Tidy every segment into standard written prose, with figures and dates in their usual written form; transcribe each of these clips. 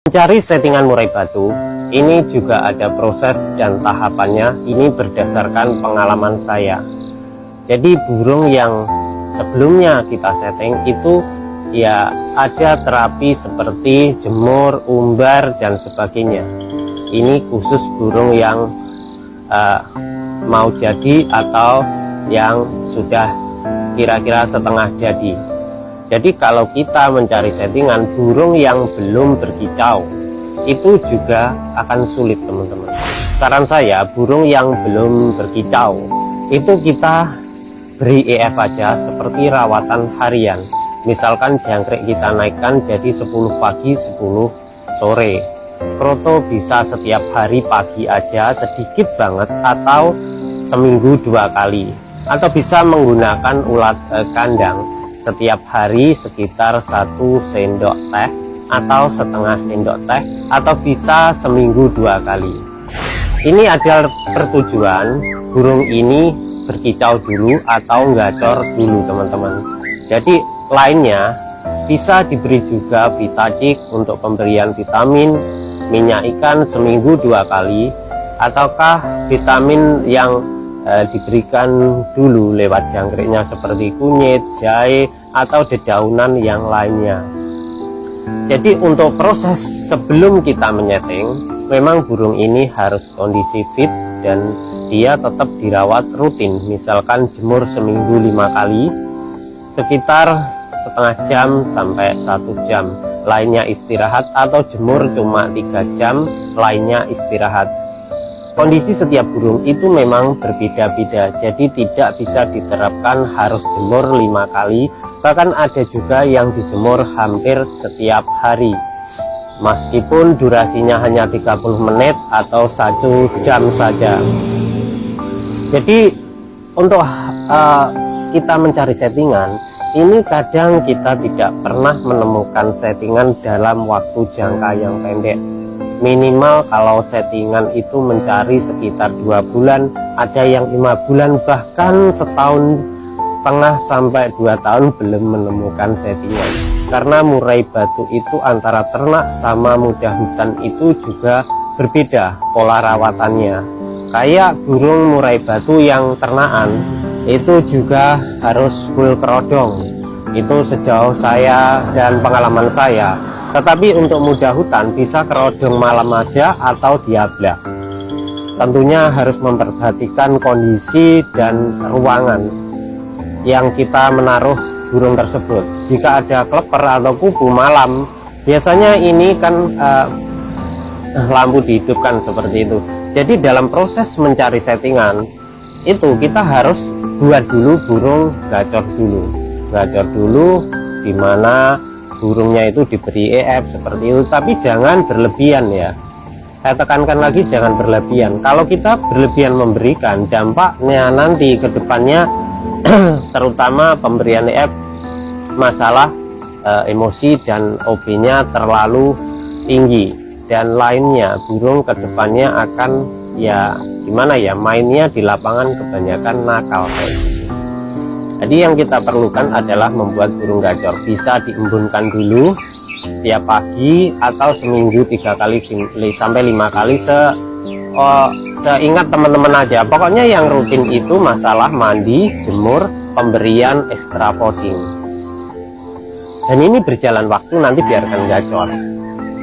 Mencari settingan murai batu ini juga ada proses dan tahapannya. Ini berdasarkan pengalaman saya. Jadi burung yang sebelumnya kita setting itu ya ada terapi seperti jemur, umbar dan sebagainya. Ini khusus burung yang mau jadi atau yang sudah kira-kira setengah jadi. Jadi kalau kita mencari settingan burung yang belum berkicau itu juga akan sulit, teman-teman. Saran saya, burung yang belum berkicau itu kita beri EF aja seperti rawatan harian. Misalkan jangkrik kita naikkan jadi 10 pagi 10 sore. Kroto bisa setiap hari pagi aja sedikit banget atau seminggu 2 kali, atau bisa menggunakan ulat kandang setiap hari sekitar 1 sendok teh atau setengah sendok teh, atau bisa seminggu 2 kali. Ini adalah pertujuan burung ini berkicau dulu atau gacor dulu, teman-teman. Jadi lainnya bisa diberi juga vitacik untuk pemberian vitamin, minyak ikan seminggu 2 kali, ataukah vitamin yang diberikan dulu lewat jangkriknya seperti kunyit, jahe, atau dedaunan yang lainnya. Jadi untuk proses sebelum kita menyeting, memang burung ini harus kondisi fit dan dia tetap dirawat rutin. Misalkan jemur seminggu 5 kali, sekitar setengah jam sampai 1 jam, lainnya istirahat, atau jemur cuma 3 jam, lainnya istirahat. Kondisi setiap burung itu memang berbeda-beda, jadi tidak bisa diterapkan harus jemur 5 kali. Bahkan ada juga yang dijemur hampir setiap hari, meskipun durasinya hanya 30 menit atau 1 jam saja. Jadi untuk kita mencari settingan ini, kadang kita tidak pernah menemukan settingan dalam waktu jangka yang pendek. Minimal kalau settingan itu mencari sekitar 2 bulan, ada yang 5 bulan, bahkan setahun setengah sampai 2 tahun belum menemukan settingan. Karena murai batu itu antara ternak sama muda hutan itu juga berbeda pola rawatannya. Kayak burung murai batu yang ternakan itu juga harus full kerodong, itu sejauh saya dan pengalaman saya. Tetapi untuk muda hutan bisa kerodong malam aja atau diablak. Tentunya harus memperhatikan kondisi dan ruangan yang kita menaruh burung tersebut. Jika ada kleper atau kubu malam, biasanya ini kan lampu dihidupkan seperti itu. Jadi dalam proses mencari settingan itu kita harus buat dulu burung gacor dulu, dimana burungnya itu diberi EF seperti itu, tapi jangan berlebihan ya. Saya tekankan lagi, jangan berlebihan. Kalau kita berlebihan memberikan, dampaknya nanti ke depannya terutama pemberian EF, masalah emosi dan OB-nya terlalu tinggi dan lainnya. Burung ke depannya akan ya gimana ya, mainnya di lapangan kebanyakan nakal. Jadi yang kita perlukan adalah membuat burung gacor bisa diembunkan dulu tiap pagi atau seminggu 3 kali sampai 5 kali seingat teman-teman aja. Pokoknya yang rutin itu masalah mandi, jemur, pemberian extra fooding. Dan ini berjalan waktu, nanti biarkan gacor.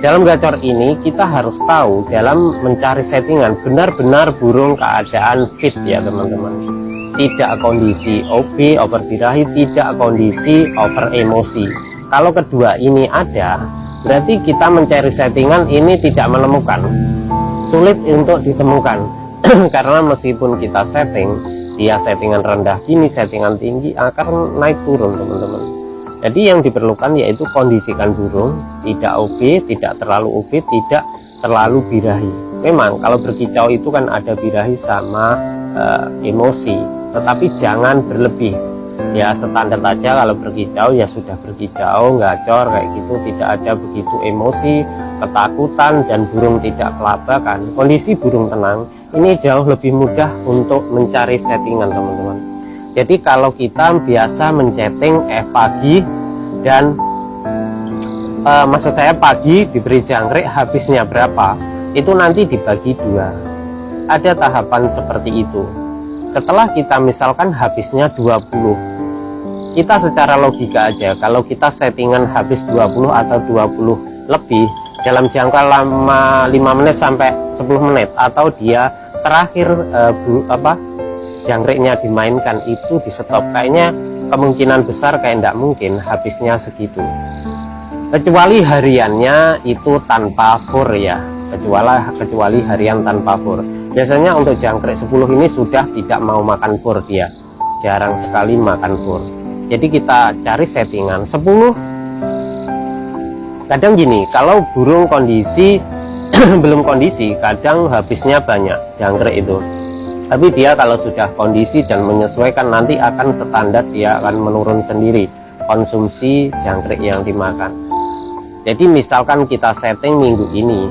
Dalam gacor ini kita harus tahu dalam mencari settingan benar-benar burung keadaan fit ya, teman-teman. Tidak kondisi OB, over birahi, tidak kondisi over emosi. Kalau kedua ini ada, berarti kita mencari settingan ini tidak menemukan, sulit untuk ditemukan. Karena meskipun kita setting, dia settingan rendah gini, settingan tinggi, akan naik turun, teman-teman. Jadi yang diperlukan yaitu kondisikan burung tidak OB, tidak terlalu OB, tidak terlalu birahi. Memang kalau berkicau itu kan ada birahi sama emosi, tetapi jangan berlebih ya. Standar aja kalau berkicau ya sudah berkicau, gacor kayak gitu, tidak ada begitu emosi, ketakutan, dan burung tidak kelabakan. Kondisi burung tenang ini jauh lebih mudah untuk mencari settingan, teman-teman. Jadi kalau kita biasa menceting pagi dan maksud saya pagi diberi jangkrik, habisnya berapa itu nanti dibagi 2. Ada tahapan seperti itu. Setelah kita misalkan habisnya 20, kita secara logika aja, kalau kita settingan habis 20 atau 20 lebih dalam jangka lama 5 menit sampai 10 menit, atau dia terakhir jangkriknya dimainkan itu di stop, kayaknya kemungkinan besar kayak tidak mungkin habisnya segitu, kecuali hariannya itu tanpa fur ya, kecuali harian tanpa fur. Biasanya untuk jangkrik 10 ini sudah tidak mau makan fur, dia jarang sekali makan fur. Jadi kita cari settingan 10. Kadang gini, kalau burung kondisi belum kondisi, kadang habisnya banyak jangkrik itu, tapi dia kalau sudah kondisi dan menyesuaikan, nanti akan standar, dia akan menurun sendiri konsumsi jangkrik yang dimakan. Jadi misalkan kita setting minggu ini,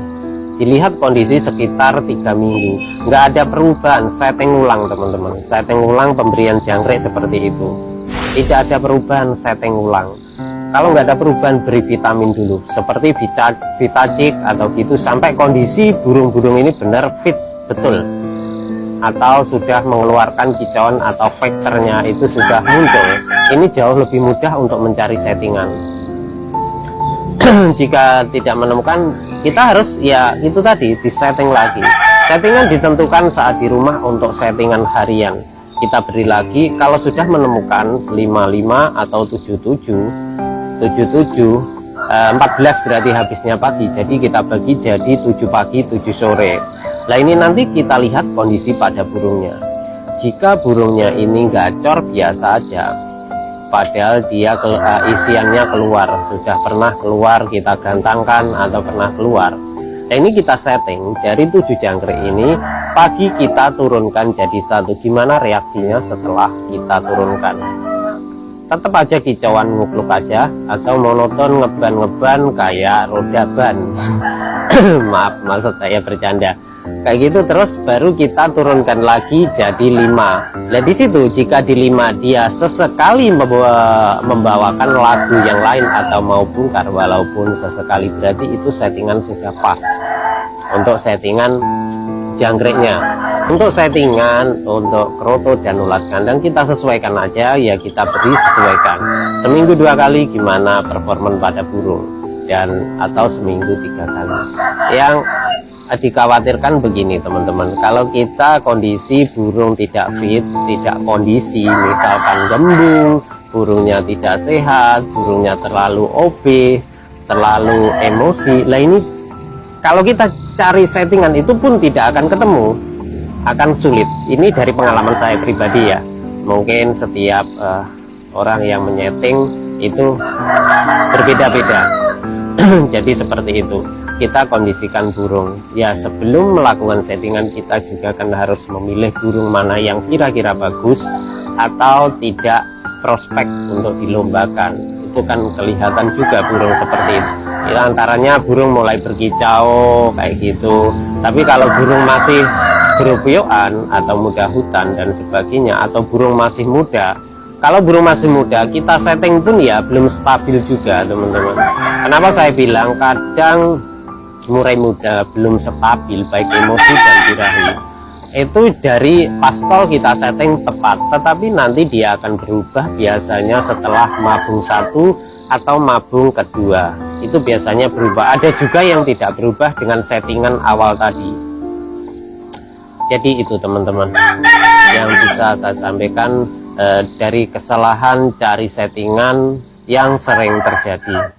dilihat kondisi sekitar 3 minggu, nggak ada perubahan, setting ulang teman-teman, setting ulang pemberian jangkrik seperti itu, tidak ada perubahan, setting ulang. Kalau nggak ada perubahan, beri vitamin dulu seperti Vitacik atau gitu, sampai kondisi burung-burung ini benar fit betul, atau sudah mengeluarkan kicauan atau faktornya itu sudah muncul. Ini jauh lebih mudah untuk mencari settingan. Jika tidak menemukan, kita harus ya itu tadi, disetting lagi. Settingan ditentukan saat di rumah. Untuk settingan harian kita beri lagi, kalau sudah menemukan 55 atau 77 14 berarti habisnya pagi, jadi kita bagi jadi 7 pagi 7 sore. Nah ini nanti kita lihat kondisi pada burungnya. Jika burungnya ini gacor biasa aja, padahal dia isiannya keluar, sudah pernah keluar, kita gantangkan atau pernah keluar, nah ini kita setting dari 7 jangkrik ini, pagi kita turunkan jadi 1. Gimana reaksinya setelah kita turunkan? Tetap aja kicauan ngupluk aja, atau monoton ngeban kayak roda ban. Maaf, maksud saya bercanda kayak gitu. Terus baru kita turunkan lagi jadi 5. Nah di situ jika di 5 dia sesekali membawakan lagu yang lain atau mau bungkar, walaupun sesekali, berarti itu settingan sudah pas untuk settingan jangkriknya. Untuk settingan untuk kroto dan ulat kandang kita sesuaikan aja ya, kita beri sesuaikan seminggu 2 kali, gimana performan pada burung, dan atau seminggu 3 kali. Yang dikhawatirkan begini teman-teman, kalau kita kondisi burung tidak fit, tidak kondisi, misalkan gembung, burungnya tidak sehat, burungnya terlalu OB, terlalu emosi, lah ini kalau kita cari settingan itu pun tidak akan ketemu, akan sulit. Ini dari pengalaman saya pribadi ya, mungkin setiap orang yang menyeting itu berbeda-beda. Jadi seperti itu, kita kondisikan burung ya. Sebelum melakukan settingan, kita juga kan harus memilih burung mana yang kira-kira bagus atau tidak prospek untuk dilombakan. Itu kan kelihatan juga burung seperti itu ya, antaranya burung mulai berkicau kayak gitu. Tapi kalau burung masih berupioan atau muda hutan dan sebagainya, atau burung masih muda, kalau burung masih muda kita setting pun ya belum stabil juga teman-teman. Kenapa saya bilang kadang murai muda belum stabil baik emosi dan birahi, itu dari pastol kita setting tepat, tetapi nanti dia akan berubah biasanya setelah mabung 1 atau mabung kedua, itu biasanya berubah. Ada juga yang tidak berubah dengan settingan awal tadi. Jadi itu teman-teman yang bisa saya sampaikan dari kesalahan cari settingan yang sering terjadi.